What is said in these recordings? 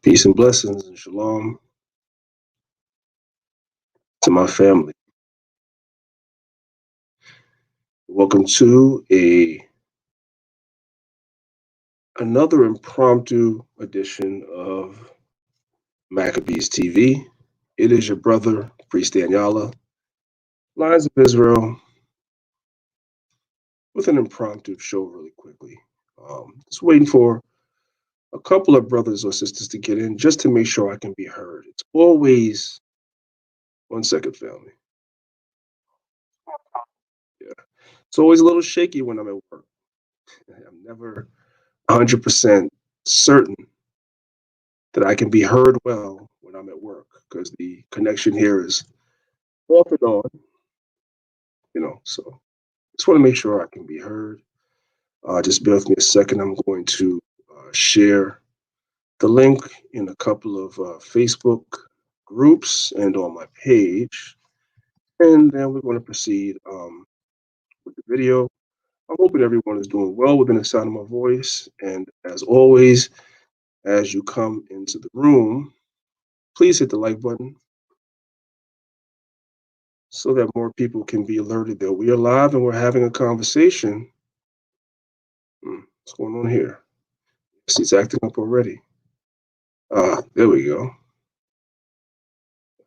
Peace and blessings and shalom to my family. Welcome to another impromptu edition of Maccabees TV. It is your brother, Priest Daniela, Lines of Israel, with an impromptu show really quickly. Just waiting for a couple of brothers or sisters to get in just to make sure I can be heard. It's always, one second, family. Yeah. It's always a little shaky when I'm at work. I'm never 100% certain that I can be heard well when I'm at work because the connection here is off and on. So just want to make sure I can be heard. Just bear with me a second. I'm going to share the link in a couple of Facebook groups and on my page. And then we're going to proceed with the video. I'm hoping everyone is doing well within the sound of my voice. And as always, as you come into the room, please hit the like button so that more people can be alerted that we are live and we're having a conversation. What's going on here? She's acting up already. There we go.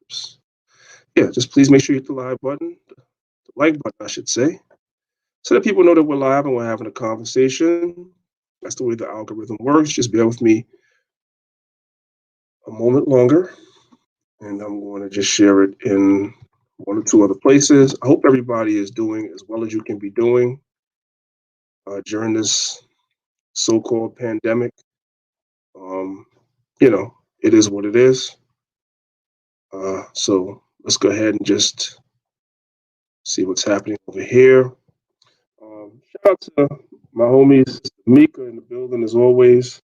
Oops. Yeah, just please make sure you hit the live button, the like button, I should say, so that people know that we're live and we're having a conversation. That's the way the algorithm works. Just bear with me a moment longer, and I'm going to just share it in one or two other places. I hope everybody is doing as well as you can be doing during this so-called pandemic. It is what it is. So let's go ahead and just see what's happening over here. Shout out to my homies, Mika in the building as always.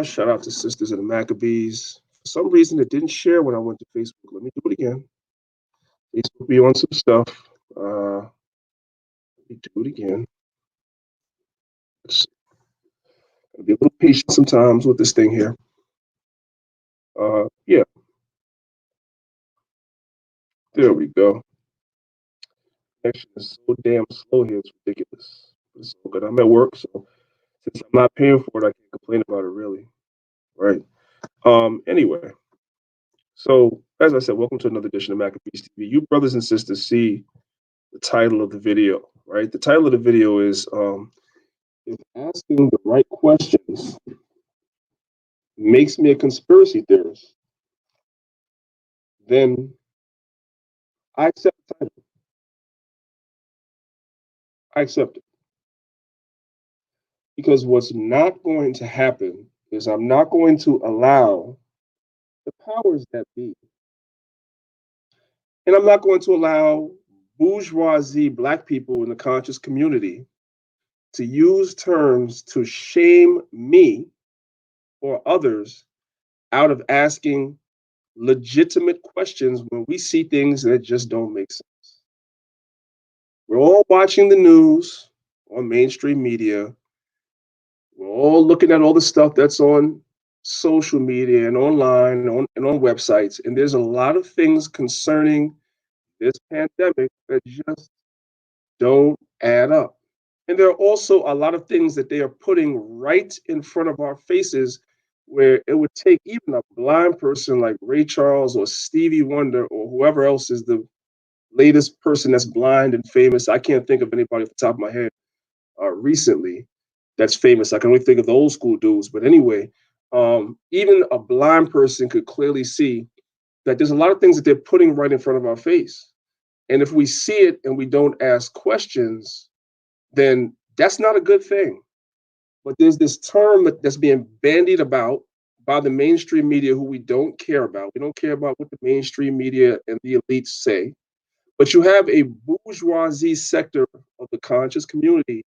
Shout out to Sisters of the Maccabees. For some reason, it didn't share when I went to Facebook. Let me do it again. Facebook be on some stuff. Let me do it again. Gotta be a little patient sometimes with this thing here. Yeah. There we go. Connection is so damn slow here. It's ridiculous. It's so good. I'm at work, so since I'm not paying for it, I can't complain about it really. Right. Anyway, so as I said, welcome to another edition of Maccabees TV. You brothers and sisters see the title of the video, right? The title of the video is if asking the right questions makes me a conspiracy theorist, then I accept the title. I accept it. Because what's not going to happen is I'm not going to allow the powers that be, and I'm not going to allow bourgeoisie black people in the conscious community to use terms to shame me or others out of asking legitimate questions when we see things that just don't make sense. We're all watching the news on mainstream media. We're all looking at all the stuff that's on social media and online and on websites. And there's a lot of things concerning this pandemic that just don't add up. And there are also a lot of things that they are putting right in front of our faces where it would take even a blind person like Ray Charles or Stevie Wonder or whoever else is the latest person that's blind and famous. I can't think of anybody off the top of my head recently that's famous. I can only think of the old school dudes. But anyway, even a blind person could clearly see that there's a lot of things that they're putting right in front of our face. And if we see it and we don't ask questions, then that's not a good thing. But there's this term that's being bandied about by the mainstream media who we don't care about. We don't care about what the mainstream media and the elites say. But you have a bourgeoisie sector of the conscious community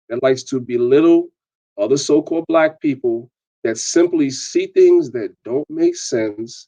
that likes to belittle other so-called black people that simply see things that don't make sense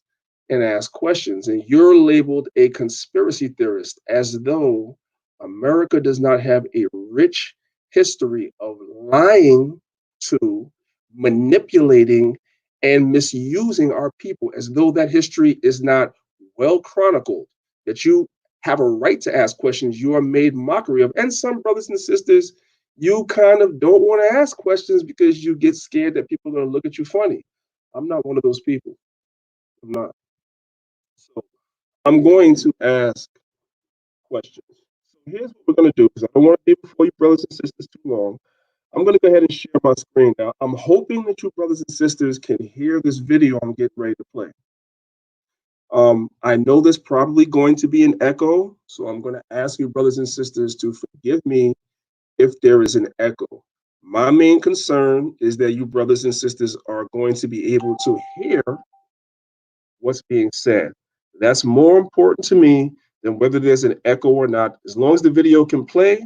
and ask questions. And you're labeled a conspiracy theorist as though America does not have a rich history of lying to, manipulating, and misusing our people as though that history is not well chronicled, that you have a right to ask questions. You are made mockery of. And some brothers and sisters, you kind of don't want to ask questions because you get scared that people are going to look at you funny. I'm not one of those people. I'm not. So I'm going to ask questions. So here's what we're going to do, because I don't want to be before you brothers and sisters too long. I'm going to go ahead and share my screen now. I'm hoping that you brothers and sisters can hear this video I'm getting ready to play. I know there's probably going to be an echo, so I'm going to ask you brothers and sisters to forgive me if there is an echo. My main concern is that you brothers and sisters are going to be able to hear what's being said. That's more important to me than whether there's an echo or not. As long as the video can play,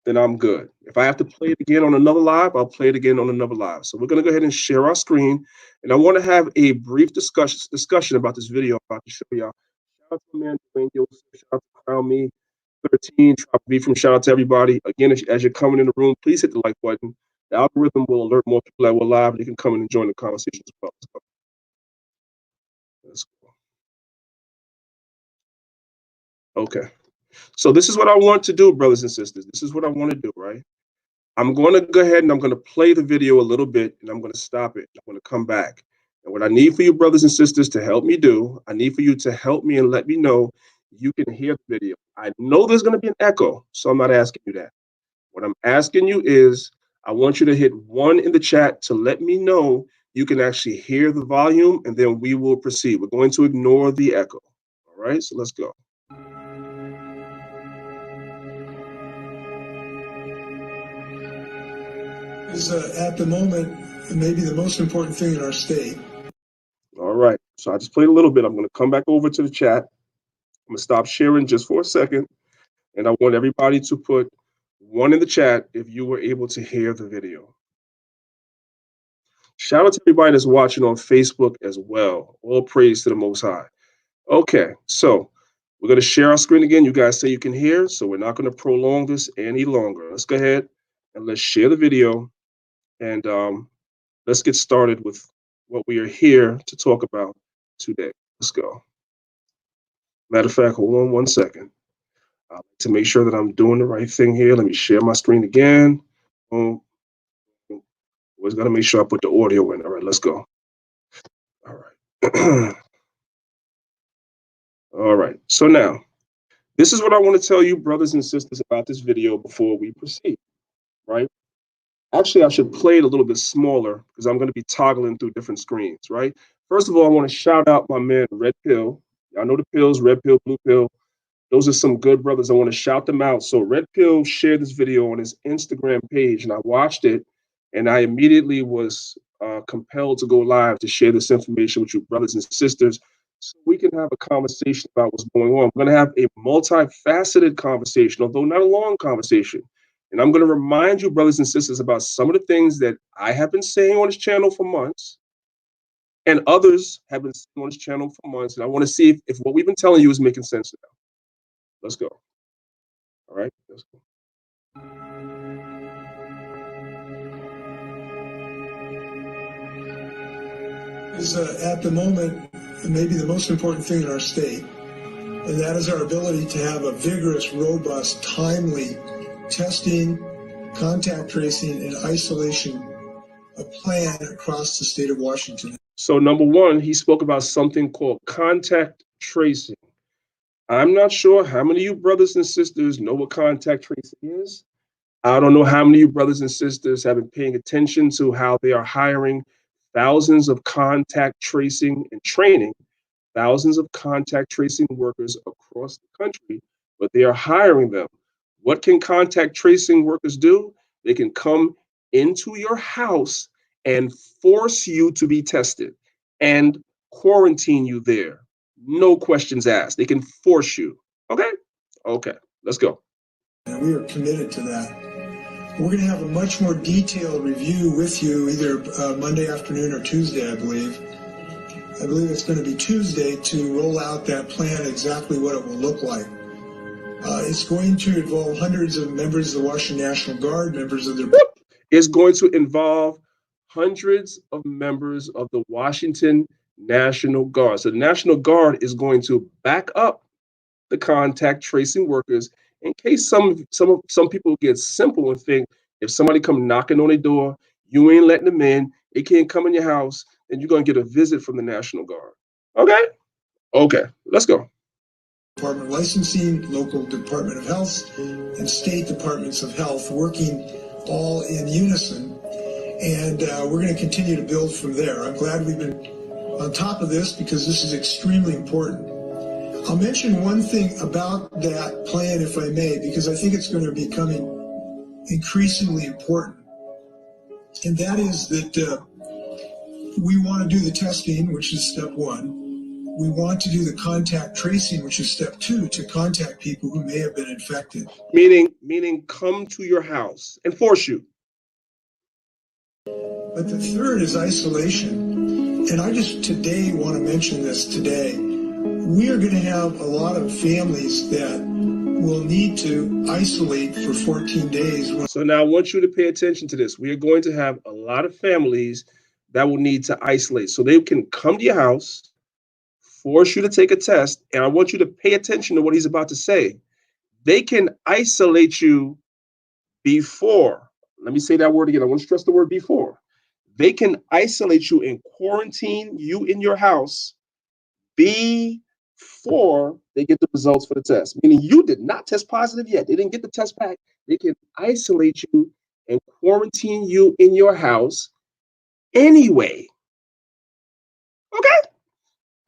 then I'm good. If I have to play it again on another live, I'll play it again on another live. So we're going to go ahead and share our screen. And I want to have a brief discussion about this video I'm about to show y'all. Shout out to man, Dwayne Gilson, shout out to Crown Me 13, Trop V from shout out to everybody. Again, as you're coming in the room, please hit the like button. The algorithm will alert more people that we're live. They can come in and join the conversation as well. Let's go. Okay. So this is what I want to do, brothers and sisters. This is what I want to do, right? I'm going to go ahead and I'm going to play the video a little bit, and I'm going to stop it. I'm going to come back. And what I need for you brothers and sisters to help me do, I need for you to help me and let me know you can hear the video. I know there's going to be an echo, so I'm not asking you that. What I'm asking you is I want you to hit 1 in the chat to let me know you can actually hear the volume, and then we will proceed. We're going to ignore the echo. All right, so let's go. Is at the moment maybe the most important thing in our state. All right, so I just played a little bit. I'm going to come back over to the chat. I'm going to stop sharing just for a second, and I want everybody to put 1 in the chat if you were able to hear the video. Shout out to everybody that's watching on Facebook as well. All praise to the Most High. Okay, so we're going to share our screen again. You guys say you can hear, so we're not going to prolong this any longer. Let's go ahead and let's share the video, and let's get started with what we are here to talk about today. Let's go. Matter of fact, hold on 1 second. To make sure that I'm doing the right thing here, let me share my screen again. Always got to make sure I put the audio in. All right, let's go. All right. All right, so now, this is what I want to tell you, brothers and sisters, about this video before we proceed, right? Actually, I should play it a little bit smaller because I'm going to be toggling through different screens, right? First of all, I want to shout out my man, Red Pill. Y'all know the pills, Red Pill, Blue Pill. Those are some good brothers. I want to shout them out. So Red Pill shared this video on his Instagram page, and I watched it, and I immediately was compelled to go live to share this information with you, brothers and sisters, so we can have a conversation about what's going on. We're going to have a multifaceted conversation, although not a long conversation. And I'm going to remind you, brothers and sisters, about some of the things that I have been saying on this channel for months, and others have been saying on this channel for months. And I want to see if what we've been telling you is making sense now. Let's go. All right, let's go. Is at the moment maybe the most important thing in our state, and that is our ability to have a vigorous, robust, timely testing, contact tracing, and isolation plan across the state of Washington. So number 1, he spoke about something called contact tracing. I'm not sure how many of you brothers and sisters know what contact tracing is. I don't know how many of you brothers and sisters have been paying attention to how they are hiring thousands of contact tracing and training, thousands of contact tracing workers across the country, but they are hiring them. What can contact tracing workers do? They can come into your house and force you to be tested and quarantine you there. No questions asked. They can force you. Okay? Okay, let's go. And we are committed to that. We're going to have a much more detailed review with you either Monday afternoon or Tuesday, I believe. I believe it's going to be Tuesday to roll out that plan, exactly what it will look like. It's going to involve hundreds of members of the Washington National Guard, members of their... It's going to involve hundreds of members of the Washington National Guard. So the National Guard is going to back up the contact tracing workers in case some people get simple and think if somebody come knocking on a door, you ain't letting them in, they can't come in your house, then you're gonna get a visit from the National Guard. Okay? Okay, let's go. Department of Licensing, local Department of Health, and state departments of health working all in unison. And we're going to continue to build from there. I'm glad we've been on top of this because this is extremely important. I'll mention one thing about that plan, if I may, because I think it's going to be becoming increasingly important. And that is that we want to do the testing, which is step one. We want to do the contact tracing, which is step two, to contact people who may have been infected. Meaning come to your house and force you. But the third is isolation. And I just today want to mention this today. We are going to have a lot of families that will need to isolate for 14 days. So now I want you to pay attention to this. We are going to have a lot of families that will need to isolate. So they can come to your house, force you to take a test, and I want you to pay attention to what he's about to say. They can isolate you before. Let me say that word again. I want to stress the word before. They can isolate you and quarantine you in your house before they get the results for the test. Meaning you did not test positive yet. They didn't get the test back. They can isolate you and quarantine you in your house anyway. Okay?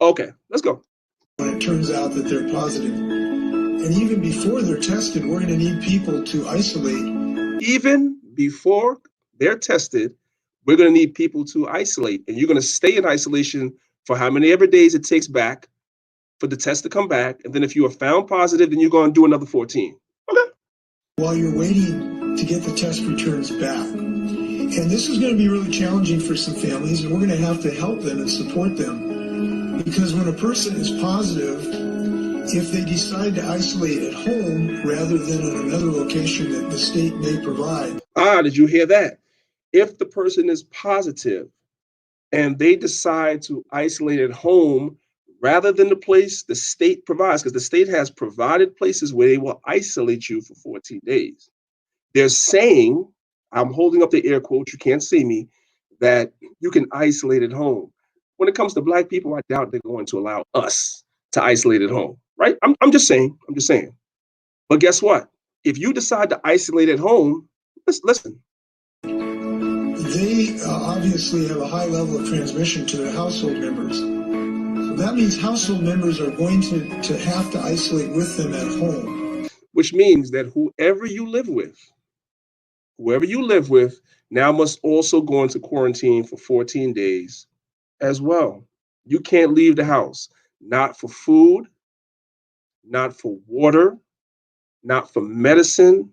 Okay, let's go. When it turns out that they're positive. And even before they're tested, we're going to need people to isolate. Even before they're tested, we're going to need people to isolate. And you're going to stay in isolation for how many ever days it takes back for the test to come back. And then if you are found positive, then you're going to do another 14. Okay. While you're waiting to get the test returns back. And this is going to be really challenging for some families, and we're going to have to help them and support them. Because when a person is positive, if they decide to isolate at home rather than at another location that the state may provide. Did you hear that? If the person is positive and they decide to isolate at home rather than the place the state provides, because the state has provided places where they will isolate you for 14 days. They're saying, I'm holding up the air quotes, you can't see me, that you can isolate at home. When it comes to Black people, I doubt they're going to allow us to isolate at home, right? I'm just saying. But guess what? If you decide to isolate at home, listen. They obviously have a high level of transmission to their household members. So that means household members are going to have to isolate with them at home. Which means that whoever you live with now must also go into quarantine for 14 days as well. You can't leave the house, not for food, not for water, not for medicine,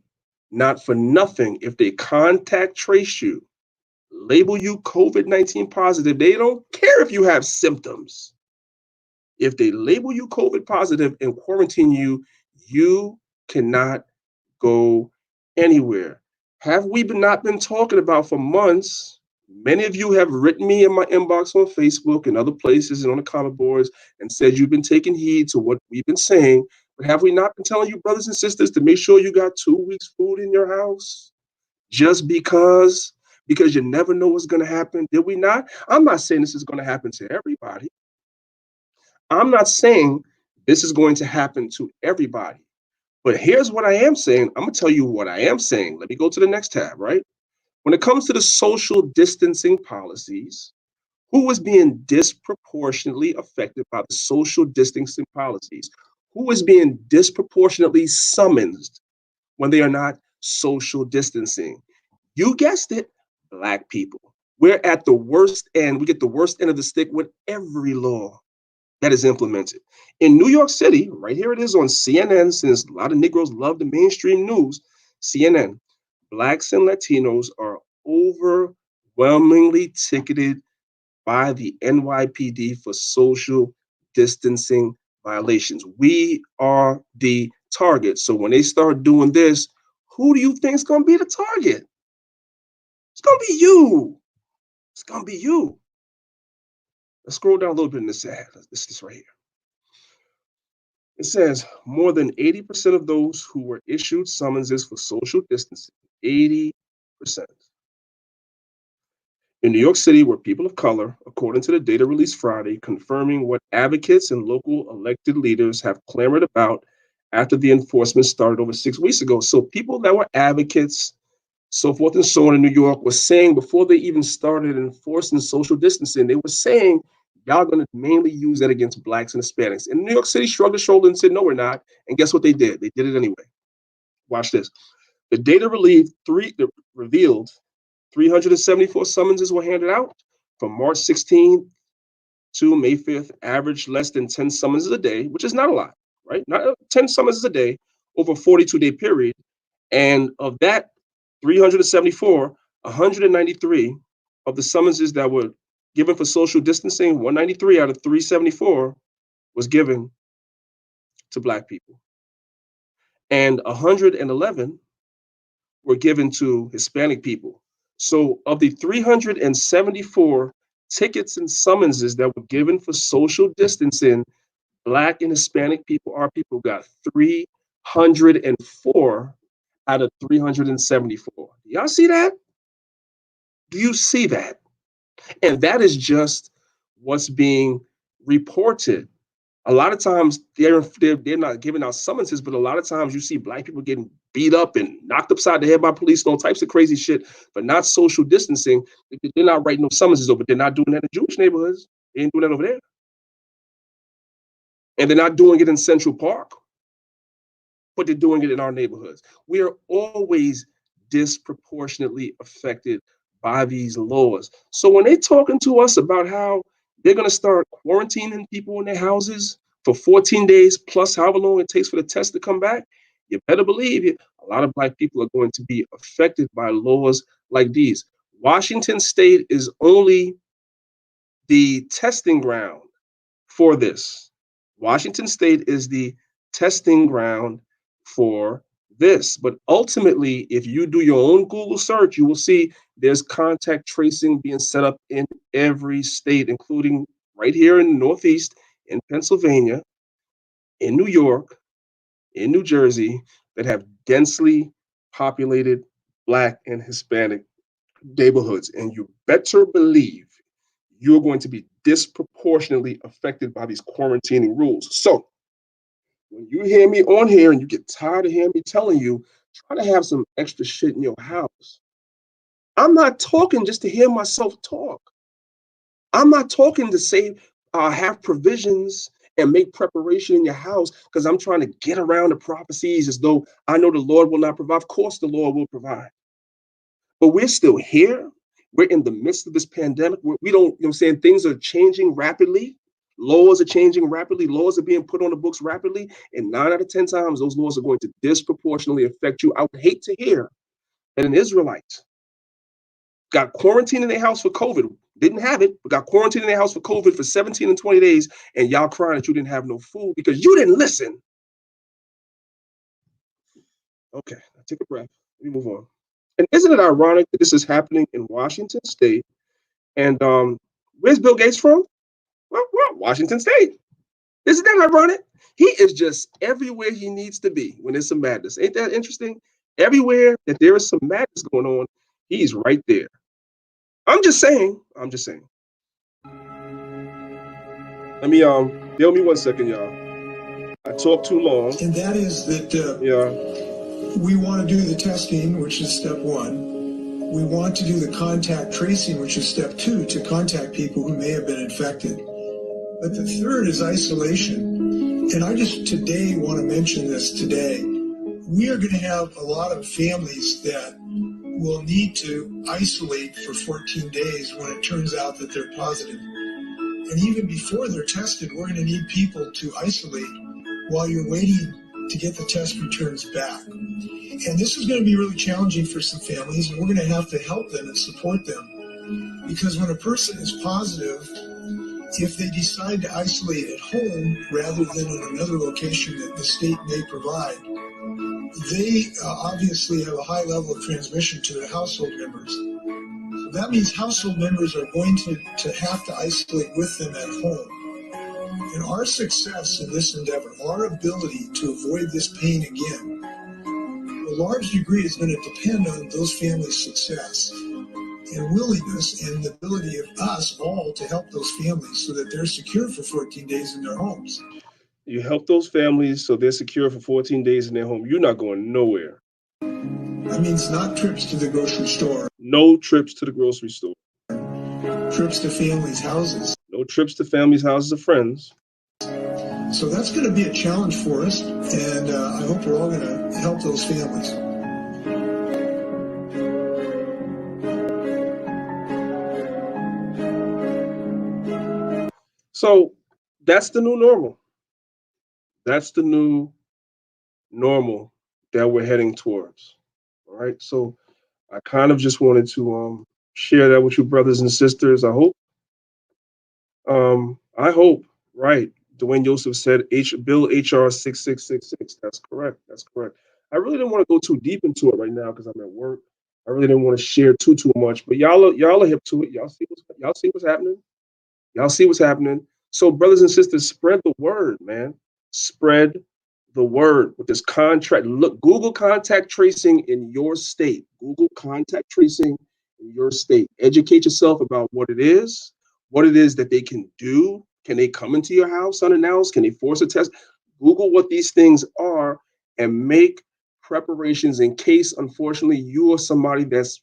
not for nothing. If they contact trace you, label you COVID-19 positive, they don't care if you have symptoms. If they label you COVID positive and quarantine you, you cannot go anywhere. Have we not been talking about for months? Many of you have written me in my inbox on Facebook and other places and on the comment boards and said you've been taking heed to what we've been saying. But have we not been telling you, brothers and sisters, to make sure you got 2 weeks food in your house? Just because you never know what's going to happen. Did we not? I'm not saying this is going to happen to everybody. I'm not saying this is going to happen to everybody. But here's what I am saying. I'm going to tell you what I am saying. Let me go to the next tab, right? When it comes to the social distancing policies, who is being disproportionately affected by the social distancing policies? Who is being disproportionately summoned when they are not social distancing? You guessed it, Black people. We're at the worst end. We get the worst end of the stick with every law that is implemented. In New York City, right here it is on CNN, since a lot of Negroes love the mainstream news, CNN, Blacks and Latinos are overwhelmingly ticketed by the NYPD for social distancing violations. We are the target. So when they start doing this, who do you think is going to be the target? It's going to be you. It's going to be you. Let's scroll down a little bit in this ad. This is right here. It says more than 80% of those who were issued summonses for social distancing, 80%. In New York City were people of color, according to the data released Friday, confirming what advocates and local elected leaders have clamored about after the enforcement started over 6 weeks ago. So people that were advocates, so forth and so on in New York, were saying before they even started enforcing social distancing, they were saying, y'all going to mainly use that against blacks and Hispanics. And New York City shrugged their shoulder and said, no, we're not. And guess what they did? They did it anyway. Watch this. The data revealed 374 summonses were handed out from March 16th to May 5th, average less than 10 summonses a day, which is not a lot, right? Not 10 summonses a day over a 42-day period. And of that 374, 193 of the summonses that were given for social distancing, 193 out of 374 was given to Black people. And 111 were given to Hispanic people. So of the 374 tickets and summonses that were given for social distancing, Black and Hispanic people, our people, got 304 out of 374. Y'all see that? Do you see that? And that is just what's being reported. A lot of times they're not giving out summonses, but a lot of times you see Black people getting beat up and knocked upside the head by police and all types of crazy shit, but not social distancing. They're not writing no summonses over. They're not doing that in Jewish neighborhoods. They ain't doing that over there. And they're not doing it in Central Park, but they're doing it in our neighborhoods. We are always disproportionately affected by these laws. So when they're talking to us about how they're going to start quarantining people in their houses for 14 days plus however long it takes for the test to come back, you better believe it. A lot of Black people are going to be affected by laws like these. Washington State is only the testing ground for this. Washington State is the testing ground for this. But ultimately, if you do your own Google search, you will see there's contact tracing being set up in every state, including right here in the Northeast, in Pennsylvania, in New York, in New Jersey, that have densely populated Black and Hispanic neighborhoods. And you better believe you're going to be disproportionately affected by these quarantining rules. So when you hear me on here and you get tired of hearing me telling you, try to have some extra shit in your house. I'm not talking just to hear myself talk. I'm not talking to say, have provisions and make preparation in your house because I'm trying to get around the prophecies as though I know the Lord will not provide. Of course, the Lord will provide. But we're still here. We're in the midst of this pandemic. We don't, you know what I'm saying? Things are changing rapidly. Laws are changing rapidly. Laws are being put on the books rapidly. And 9 out of 10 times, those laws are going to disproportionately affect you. I would hate to hear that an Israelite got quarantined in their house for COVID, didn't have it, but got quarantined in their house for COVID for 17 and 20 days, and y'all crying that you didn't have no food because you didn't listen. Okay, take a breath. Let me move on. And isn't it ironic that this is happening in Washington State? And where's Bill Gates from? Well, Washington State. Isn't that ironic? He is just everywhere he needs to be when there's some madness. Ain't that interesting? Everywhere that there is some madness going on, he's right there. I'm just saying. Let me give me 1 second, y'all. I talk too long. And that is that we want to do the testing, which is step 1. We want to do the contact tracing, which is step 2, to contact people who may have been infected. But the third is isolation. And I just today want to mention this today. We are going to have a lot of families that will need to isolate for 14 days when it turns out that they're positive. And even before they're tested, we're going to need people to isolate while you're waiting to get the test returns back. And this is going to be really challenging for some families, and we're going to have to help them and support them. Because when a person is positive, if they decide to isolate at home rather than in another location that the state may provide, they obviously have a high level of transmission to their household members. That means household members are going to have to isolate with them at home. And our success in this endeavor, our ability to avoid this pain again, to a large degree is going to depend on those families' success and willingness and the ability of us all to help those families so that they're secure for 14 days in their homes. You help those families so they're secure for 14 days in their home. You're not going nowhere. That means not trips to the grocery store. No trips to the grocery store. Trips to families' houses. No trips to families' houses of friends. So that's going to be a challenge for us, and I hope we're all going to help those families. So that's the new normal. That's the new normal that we're heading towards. All right. So I kind of just wanted to share that with you, brothers and sisters. I hope, right. Dwayne Joseph said Bill HR 6666. That's correct. That's correct. I really didn't want to go too deep into it right now because I'm at work. I really didn't want to share too much, but y'all are hip to it. Y'all see what's happening. Y'all see what's happening. So, brothers and sisters, spread the word, man. Spread the word with this contract. Look, Google contact tracing in your state. Google contact tracing in your state. Educate yourself about what it is that they can do. Can they come into your house unannounced? Can they force a test? Google what these things are and make preparations in case, unfortunately, you are somebody that's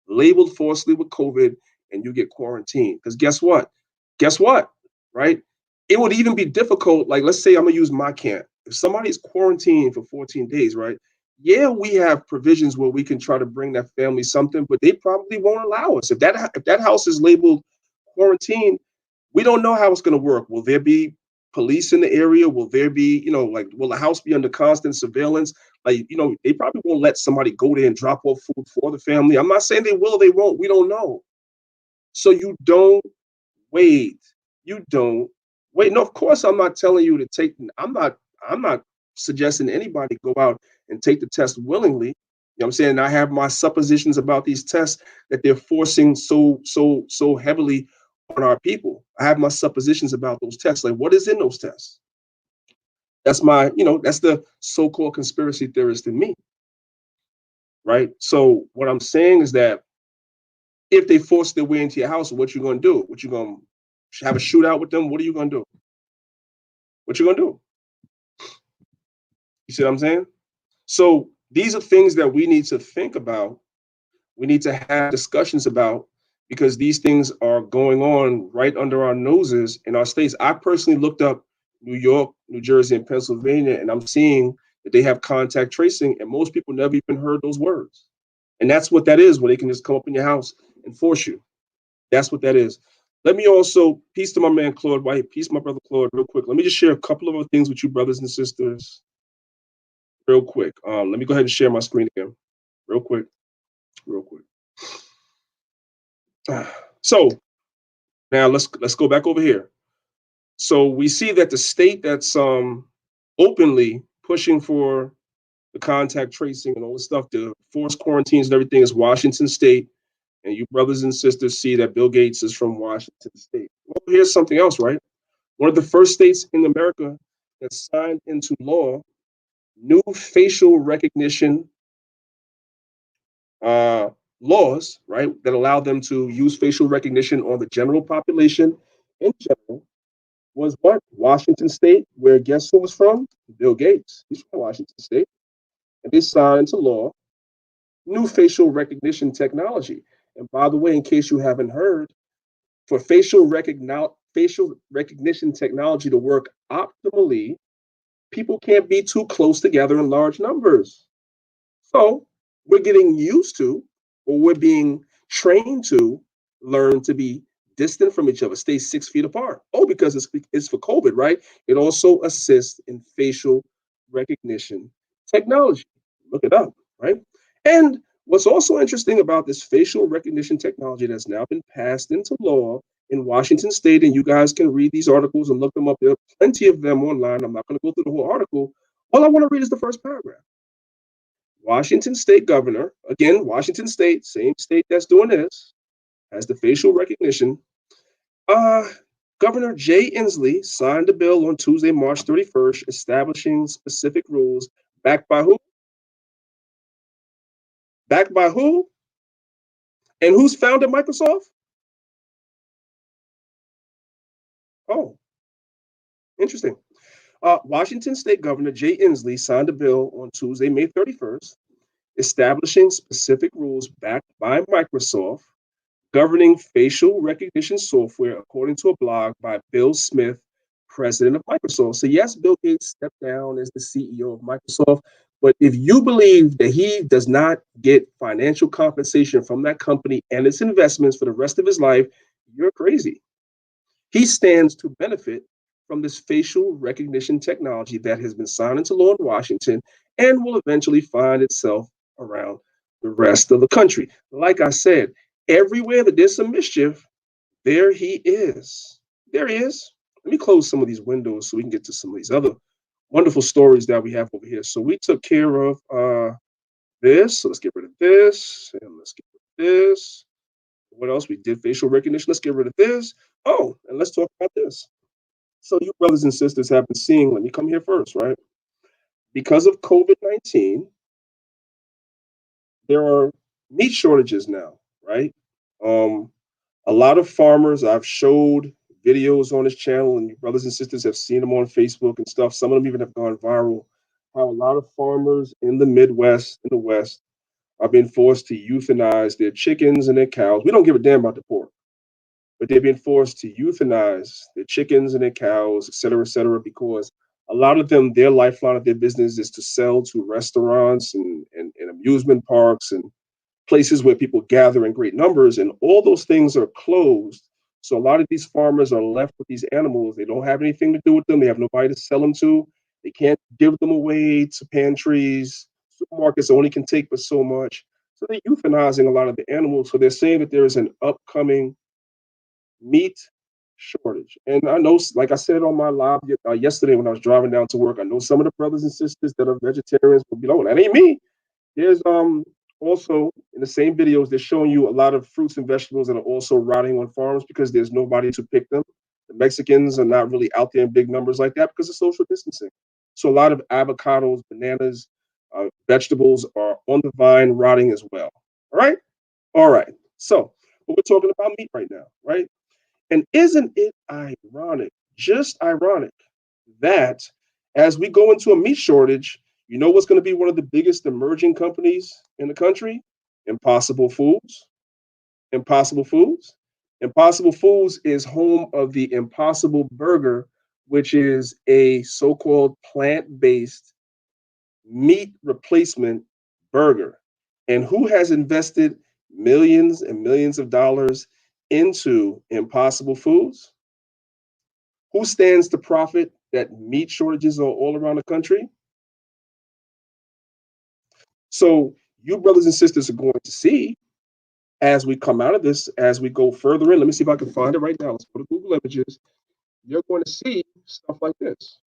labeled falsely with COVID and you get quarantined. Because guess what? Guess what? Right? It would even be difficult. Like, let's say I'm gonna use my camp. If somebody's quarantined for 14 days, right? Yeah, we have provisions where we can try to bring that family something, but they probably won't allow us. If that house is labeled quarantine, we don't know how it's going to work. Will there be police in the area? Will there be, like, will the house be under constant surveillance? Like, they probably won't let somebody go there and drop off food for the family. I'm not saying they will, they won't. We don't know. So you don't wait. You don't wait. No, of course, I'm not telling you to take. I'm not suggesting anybody go out and take the test willingly. You know what I'm saying? I have my suppositions about these tests that they're forcing so heavily on our people. I have my suppositions about those tests. Like, what is in those tests? That's that's the so-called conspiracy theorist in me, right? So what I'm saying is that if they force their way into your house, what you gonna do? What you gonna have a shootout with them? What are you gonna do? What you gonna do? You see what I'm saying? So these are things that we need to think about. We need to have discussions about because these things are going on right under our noses in our states. I personally looked up New York, New Jersey, and Pennsylvania, and I'm seeing that they have contact tracing, and most people never even heard those words. And that's what that is, where they can just come up in your house and force you. That's what that is. Let me also, peace to my man Claude White, peace to my brother Claude, real quick. Let me just share a couple of other things with you, brothers and sisters, real quick. Let me go ahead and share my screen again, real quick, real quick. So now let's go back over here. So we see that the state that's openly pushing for the contact tracing and all this stuff, the forced quarantines and everything, is Washington State. And you brothers and sisters see that Bill Gates is from Washington State. Well, here's something else, right? One of the first states in America that signed into law new facial recognition laws, right, that allow them to use facial recognition on the general population in general, was what? Washington State, where guess who was from? Bill Gates. He's from Washington State. And they signed into law new facial recognition technology. And by the way, in case you haven't heard, for facial recognition technology to work optimally, people can't be too close together in large numbers. So we're getting used to, or we're being trained to learn to be distant from each other, stay 6 feet apart. Oh, because it's for COVID, right? It also assists in facial recognition technology. Look it up, right? And what's also interesting about this facial recognition technology that's now been passed into law in Washington State, and you guys can read these articles and look them up. There are plenty of them online. I'm not going to go through the whole article. All I want to read is the first paragraph. Washington State governor, again, Washington State, same state that's doing this, has the facial recognition. Uh, Governor Jay Inslee signed a bill on Tuesday, March 31st, establishing specific rules backed by who? Backed by who? And who's founded Microsoft? Oh, interesting. Washington State Governor Jay Inslee signed a bill on Tuesday, May 31st, establishing specific rules backed by Microsoft governing facial recognition software, according to a blog by Bill Smith, president of Microsoft. So, yes, Bill Gates stepped down as the CEO of Microsoft, but if you believe that he does not get financial compensation from that company and its investments for the rest of his life, you're crazy. He stands to benefit from this facial recognition technology that has been signed into law in Washington and will eventually find itself around the rest of the country. Like I said, everywhere that there's some mischief, there he is. There he is. Let me close some of these windows so we can get to some of these other wonderful stories that we have over here. So we took care of this. So let's get rid of this and let's get rid of this. What else? We did facial recognition. Let's get rid of this. Oh, and let's talk about this. So you brothers and sisters have been seeing, let me come here first, right? Because of COVID-19, there are meat shortages now, right? Um, a lot of farmers, I've showed videos on this channel, and you brothers and sisters have seen them on Facebook and stuff. Some of them even have gone viral. How a lot of farmers in the Midwest, in the West, are being forced to euthanize their chickens and their cows. We don't give a damn about the pork, but they're being forced to euthanize their chickens and their cows, et cetera, because a lot of them, their lifeline of their business is to sell to restaurants and amusement parks and places where people gather in great numbers, and all those things are closed. So a lot of these farmers are left with these animals. They don't have anything to do with them. They have nobody to sell them to. They can't give them away to pantries. Supermarkets only can take but so much. So they're euthanizing a lot of the animals. So they're saying that there is an upcoming meat shortage. And I know, like I said on my live yesterday when I was driving down to work, I know some of the brothers and sisters that are vegetarians will be like, oh, that ain't me. There's also in the same videos, they're showing you a lot of fruits and vegetables that are also rotting on farms because there's nobody to pick them. The Mexicans are not really out there in big numbers like that because of social distancing. So a lot of avocados, bananas, vegetables are on the vine rotting as well. All right? All right. So, but we're talking about meat right now, right? And isn't it ironic, just ironic, that as we go into a meat shortage, you know what's going to be one of the biggest emerging companies in the country? Impossible Foods. Impossible Foods. Impossible Foods is home of the Impossible Burger, which is a so called plant based meat replacement burger. And who has invested millions and millions of dollars into Impossible Foods? Who stands to profit that meat shortages are all around the country? So, you brothers and sisters are going to see as we come out of this, as we go further in. Let me see if I can find it right now. Let's go to Google Images. You're going to see stuff like this.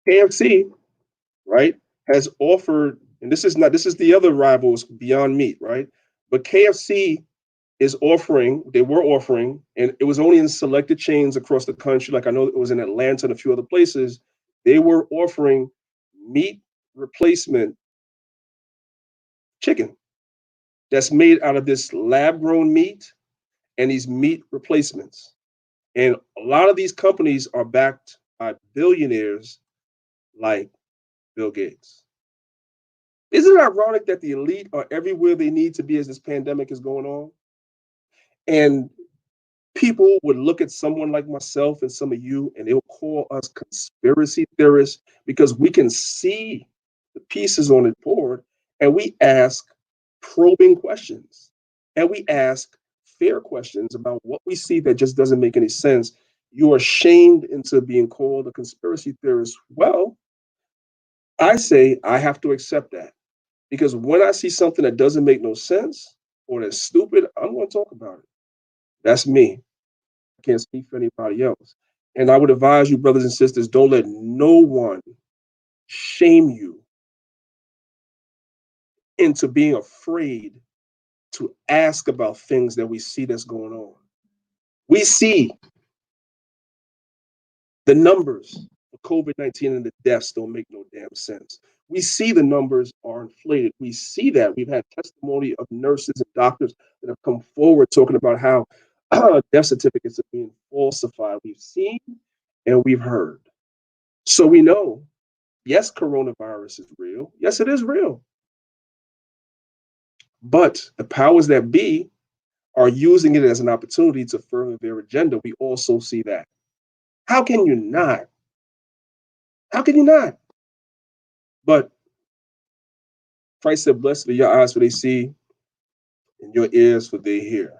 KFC, right, has offered, and this is not, this is the other rivals Beyond Meat, right? But KFC is offering, they were offering, and it was only in selected chains across the country. Like I know it was in Atlanta and a few other places. They were offering meat replacement chicken that's made out of this lab grown meat and these meat replacements. And a lot of these companies are backed by billionaires like Bill Gates. Isn't it ironic that the elite are everywhere they need to be as this pandemic is going on? And people would look at someone like myself and some of you, and they'll call us conspiracy theorists because we can see the pieces on the board and we ask probing questions and we ask fair questions about what we see that just doesn't make any sense. You are shamed into being called a conspiracy theorist. Well, I say I have to accept that because when I see something that doesn't make no sense or that's stupid, I'm going to talk about it. That's me. Can't speak for anybody else. And I would advise you, brothers and sisters, don't let no one shame you into being afraid to ask about things that we see that's going on. We see the numbers of COVID-19 and the deaths don't make no damn sense. We see the numbers are inflated. We see that. We've had testimony of nurses and doctors that have come forward talking about how death certificates are being falsified. We've seen and we've heard. So we know, yes, coronavirus is real. Yes, it is real. But the powers that be are using it as an opportunity to further their agenda. We also see that. How can you not? How can you not? But Christ said, blessed are your eyes for they see and your ears for they hear.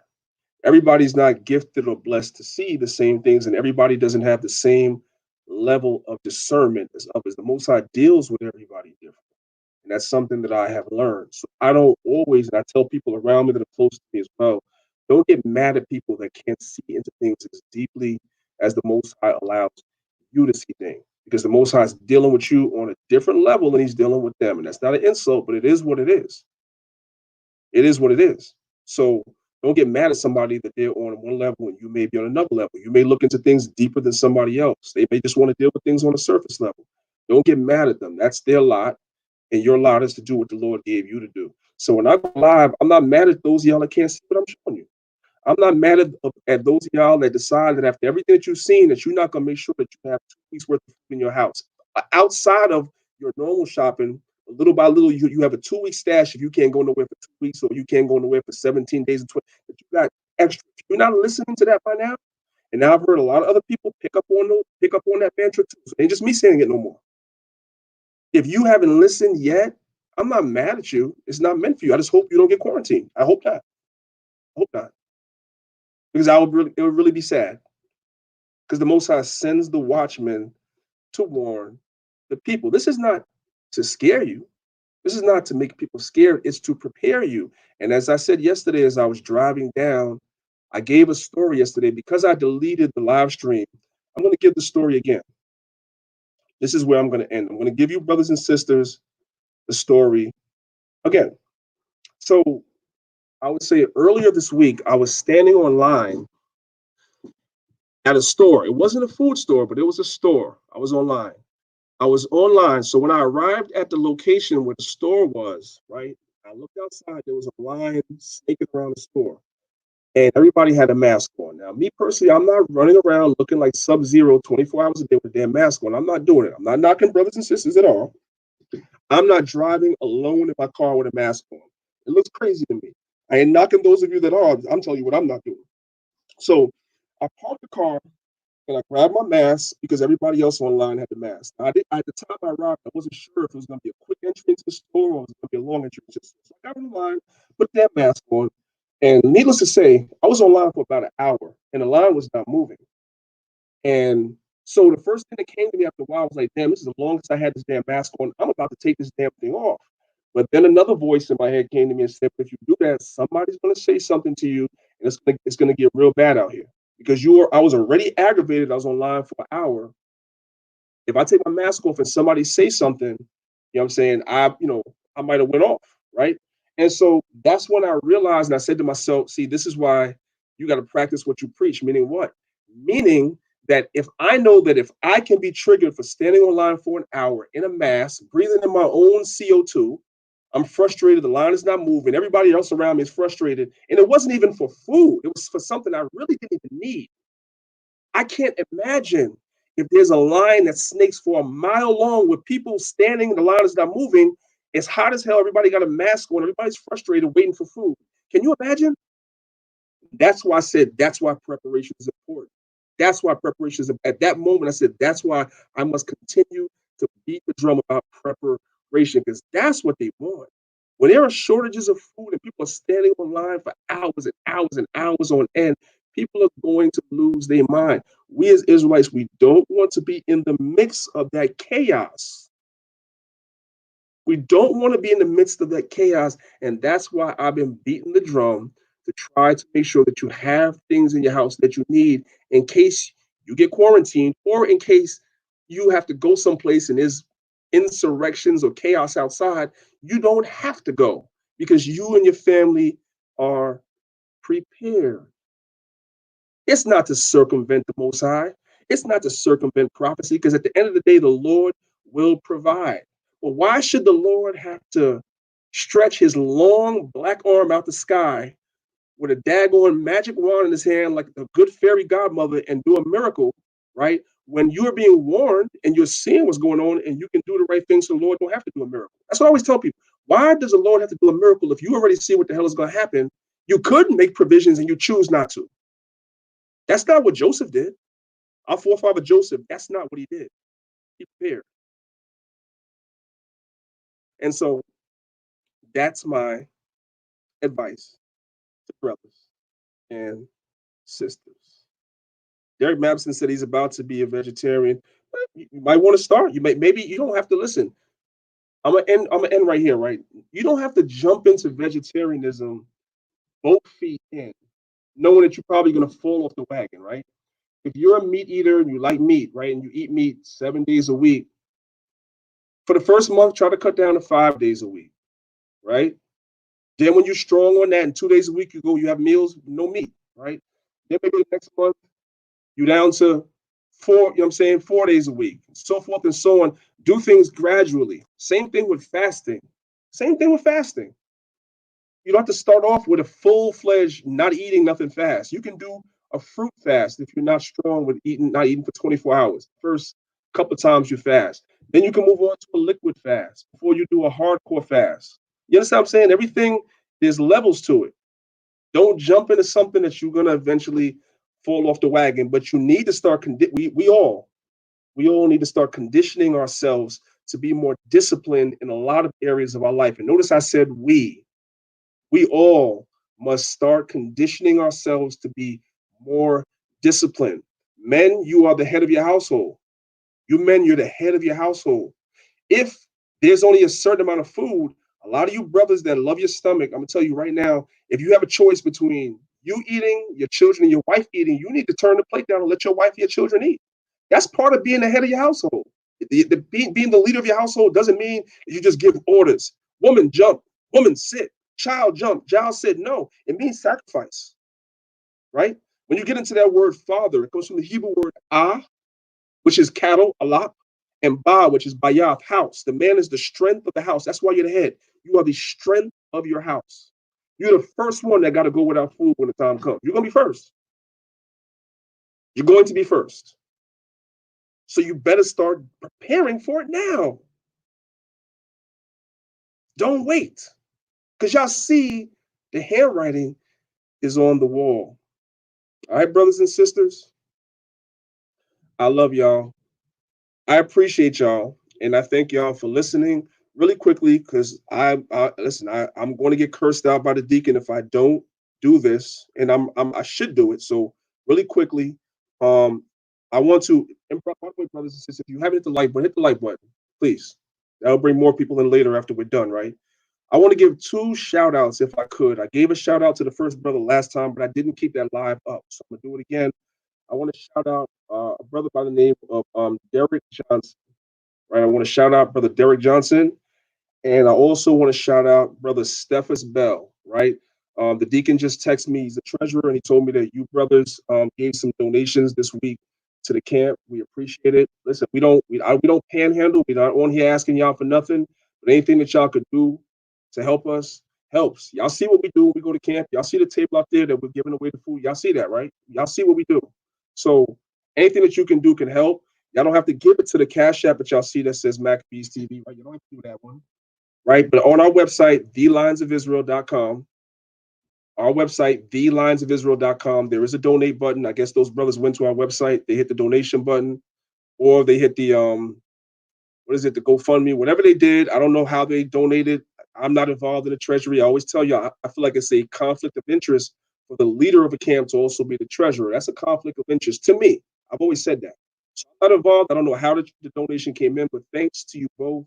Everybody's not gifted or blessed to see the same things, and everybody doesn't have the same level of discernment as others. The Most High deals with everybody different. And that's something that I have learned. So I don't always, and I tell people around me that are close to me as well, don't get mad at people that can't see into things as deeply as the Most High allows you to see things. Because the Most High is dealing with you on a different level than he's dealing with them. And that's not an insult, but it is what it is. It is what it is. So don't get mad at somebody that they're on one level and you may be on another level. You may look into things deeper than somebody else. They may just want to deal with things on a surface level. Don't get mad at them. That's their lot. And your lot is to do what the Lord gave you to do. So when I go live, I'm not mad at those of y'all that can't see what I'm showing you. I'm not mad at those of y'all that decide that after everything that you've seen, that you're not going to make sure that you have 2 weeks worth of food in your house. Outside of your normal shopping, little by little, you have a 2 week stash if you can't go nowhere for 2 weeks or you can't go nowhere for 17 days and 20. But you got extra. If you're not listening to that by now, and now I've heard a lot of other people pick up on that mantra too. So it ain't just me saying it no more. If you haven't listened yet, I'm not mad at you. It's not meant for you. I just hope you don't get quarantined. I hope not. I hope not. Because it would really be sad. Because the Most High sends the watchmen to warn the people. This is not to scare you. This is not to make people scared. It's to prepare you. And as I said yesterday, as I was driving down, I gave a story yesterday because I deleted the live stream. I'm going to give the story again. This is where I'm going to end. I'm going to give you, brothers and sisters, the story again. So I would say earlier this week, I was standing online at a store. It wasn't a food store, but it was a store. I was online. So when I arrived at the location where the store was, right, I looked outside. There was a line snaking around the store, and everybody had a mask on. Now, me personally, I'm not running around looking like Sub-Zero 24 hours a day with a damn mask on. I'm not doing it. I'm not knocking brothers and sisters at all. I'm not driving alone in my car with a mask on. It looks crazy to me. I ain't knocking those of you that are. I'm telling you what I'm not doing. So I parked the car and I grabbed my mask because everybody else online had the mask. At the time I arrived, I wasn't sure if it was going to be a quick entry into the store or it was going to be a long entry into the store. So I got in line, put that mask on, and needless to say, I was online for about an hour and the line was not moving. And so the first thing that came to me after a while was like, damn, this is the longest I had this damn mask on. I'm about to take this damn thing off. But then another voice in my head came to me and said, if you do that, somebody's going to say something to you and it's going to get real bad out here. Because I was already aggravated. I was online for an hour. If I take my mask off and somebody say something, you know what I'm saying, I might have went off, right? And so that's when I realized, and I said to myself, see, this is why you got to practice what you preach. Meaning what? Meaning that if I can be triggered for standing online for an hour in a mask, breathing in my own CO2, I'm frustrated. The line is not moving. Everybody else around me is frustrated. And it wasn't even for food. It was for something I really didn't even need. I can't imagine if there's a line that snakes for a mile long with people standing, the line is not moving. It's hot as hell. Everybody got a mask on. Everybody's frustrated waiting for food. Can you imagine? That's why I said that's why preparation is important. That's why preparation is at that moment. I said that's why I must continue to beat the drum about preparation because that's what they want. When there are shortages of food and people are standing online for hours and hours and hours on end, people are going to lose their mind. We as Israelites, we don't want to be in the mix of that chaos. We don't want to be in the midst of that chaos. And that's why I've been beating the drum to try to make sure that you have things in your house that you need in case you get quarantined or in case you have to go someplace and there's insurrections or chaos outside, you don't have to go because you and your family are prepared. It's not to circumvent the Most High. It's not to circumvent prophecy, because at the end of the day, the Lord will provide. Well, why should the Lord have to stretch his long black arm out the sky with a daggone magic wand in his hand, like a good fairy godmother, and do a miracle, right? When you're being warned and you're seeing what's going on and you can do the right thing, so the Lord don't have to do a miracle. That's what I always tell people. Why does the Lord have to do a miracle if you already see what the hell is going to happen? You could make provisions and you choose not to. That's not what Joseph did. Our forefather Joseph, that's not what he did. He prepared. And so that's my advice to brothers and sisters. Derek Mabson said he's about to be a vegetarian. You might want to start. Maybe you don't have to listen. I'm gonna end right here, right? You don't have to jump into vegetarianism both feet in, knowing that you're probably gonna fall off the wagon, right? If you're a meat eater and you like meat, right, and you eat meat 7 days a week, for the first month, try to cut down to 5 days a week, right? Then when you're strong on that, and 2 days a week you have meals, no meat, right? Then maybe the next month you down to four, you know what I'm saying, 4 days a week, so forth and so on. Do things gradually. Same thing with fasting. Same thing with fasting. You don't have to start off with a full-fledged not eating nothing fast. You can do a fruit fast if you're not strong with not eating for 24 hours. First couple of times you fast. Then you can move on to a liquid fast before you do a hardcore fast. You understand what I'm saying? Everything, there's levels to it. Don't jump into something that you're gonna eventually fall off the wagon. But you need to start. We all need to start conditioning ourselves to be more disciplined in a lot of areas of our life. And notice I said we. We all must start conditioning ourselves to be more disciplined. Men, you are the head of your household. You men, you're the head of your household. If there's only a certain amount of food, a lot of you brothers that love your stomach, I'm gonna tell you right now, if you have a choice between you eating, your children, and your wife eating, you need to turn the plate down and let your wife and your children eat. That's part of being the head of your household. Being the leader of your household doesn't mean you just give orders. Woman, jump. Woman, sit. Child, jump. Child, sit. No, it means sacrifice, right? When you get into that word father, it comes from the Hebrew word ah, which is cattle, alap, and ba, which is bayath, house. The man is the strength of the house. That's why you're the head. You are the strength of your house. You're the first one that got to go without food when the time comes. You're going to be first. You're going to be first. So you better start preparing for it now. Don't wait. Because y'all see the handwriting is on the wall. All right, brothers and sisters, I love y'all. I appreciate y'all, and I thank y'all for listening. Really quickly, because I'm going to get cursed out by the deacon if I don't do this, and I should do it. So really quickly, um, I want to. And by the way, brothers and sisters, if you haven't hit the like button, hit the like button, please. That'll bring more people in later after we're done, right? I want to give 2 shout outs if I could. I gave a shout out to the first brother last time, but I didn't keep that live up. So I'm going to do it again. I want to shout out a brother by the name of Derek Johnson. Right, I want to shout out brother Derek Johnson, and I also want to shout out brother Stephus Bell. Right, the deacon just texted me. He's the treasurer, and he told me that you brothers gave some donations this week to the camp. We appreciate it. Listen, we don't panhandle. We're not on here asking y'all for nothing, but anything that y'all could do to help us helps. Y'all see what we do when we go to camp. Y'all see the table out there that we're giving away the food. Y'all see that, right? Y'all see what we do. So anything that you can do can help. Y'all don't have to give it to the cash app that y'all see that says Maccabees TV, right? You don't have to do that one, right? But on our website, thelionsofisrael.com, our website, thelionsofisrael.com, there is a donate button. I guess those brothers went to our website, they hit the donation button, or they hit the what is it, the GoFundMe, whatever they did. I don't know how they donated. I'm not involved in the treasury. I always tell you, I feel like it's a conflict of interest for the leader of a camp to also be the treasurer. That's a conflict of interest to me. I've always said that. So I'm not involved. I don't know how the donation came in, but thanks to you both.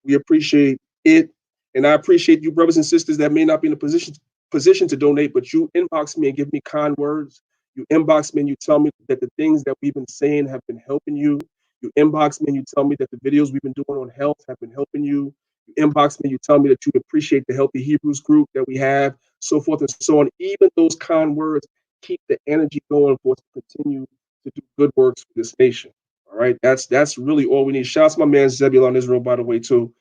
We appreciate it. And I appreciate you brothers and sisters that may not be in a position to donate, but you inbox me and give me kind words. You inbox me and you tell me that the things that we've been saying have been helping you. You inbox me and you tell me that the videos we've been doing on health have been helping you. You inbox me, you tell me that you appreciate the Healthy Hebrews group that we have, so forth and so on. Even those kind words keep the energy going for us to continue to do good works for this nation. All right, that's really all we need. Shout out to my man Zebulon Israel, by the way, too.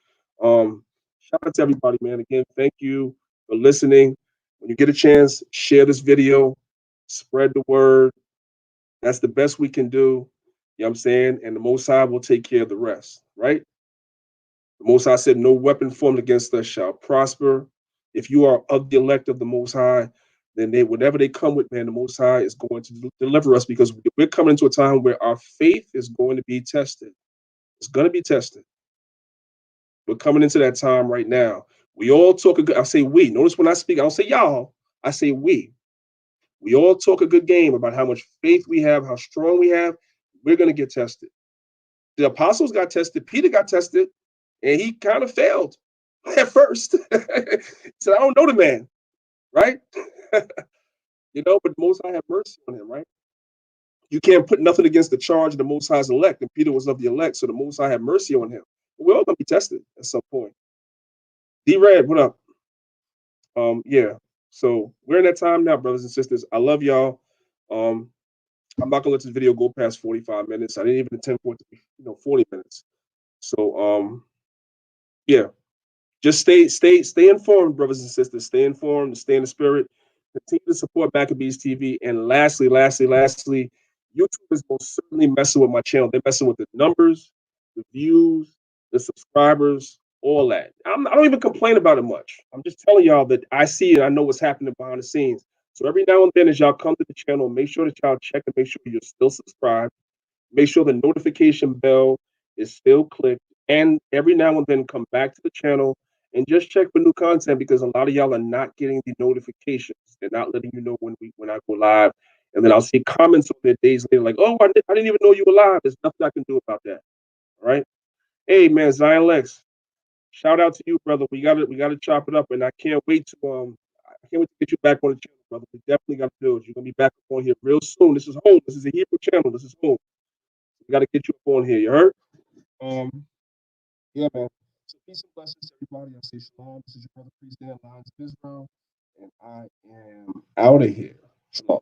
Shout out to everybody, man. Again, thank you for listening. When you get a chance, share this video, spread the word. That's the best we can do. You know what I'm saying? And the Most High will take care of the rest, right? The Most High said, no weapon formed against us shall prosper. If you are of the elect of the Most High, then whatever they come with, man, the Most High is going to deliver us, because we're coming into a time where our faith is going to be tested. It's going to be tested. We're coming into that time right now. We all talk a good, I say we. Notice when I speak, I don't say y'all, I say we. We all talk a good game about how much faith we have, how strong we have. We're going to get tested. The apostles got tested. Peter got tested, and he kind of failed at first. He said, I don't know the man, right? But the Most High have mercy on him, right? You can't put nothing against the charge of the Most High's elect, and Peter was of the elect, so the Most High had mercy on him. But we're all going to be tested at some point. D-Red, what up? Yeah. So we're in that time now, brothers and sisters. I love y'all. Um, I'm not gonna let this video go past 45 minutes. I didn't even intend for it to be, 40 minutes. So yeah, just stay informed, brothers and sisters. Stay informed, stay in the spirit. Continue to support Maccabees TV. And lastly, YouTube is most certainly messing with my channel. They're messing with the numbers, the views, the subscribers, all that. I don't even complain about it much. I'm just telling y'all that I see it. I know what's happening behind the scenes. So every now and then, as y'all come to the channel, make sure that y'all check and make sure you're still subscribed. Make sure the notification bell is still clicked. And every now and then, come back to the channel and just check for new content, because a lot of y'all are not getting the notifications. They're not letting you know when I go live. And then I'll see comments on there days later, like, "Oh, I didn't even know you were live." There's nothing I can do about that. All right. Hey, man, Zion Lex, shout out to you, brother. We gotta chop it up, and I can't wait to get you back on the channel, brother. We definitely got to do it. You're gonna be back on here real soon. This is home. This is a Hebrew channel. This is home. We got to get you up on here. You heard? Yeah, man. So peace and blessings to everybody. I say shalom. This is your brother priest Dan Lyons of Israel, and I am out of here. Shalom.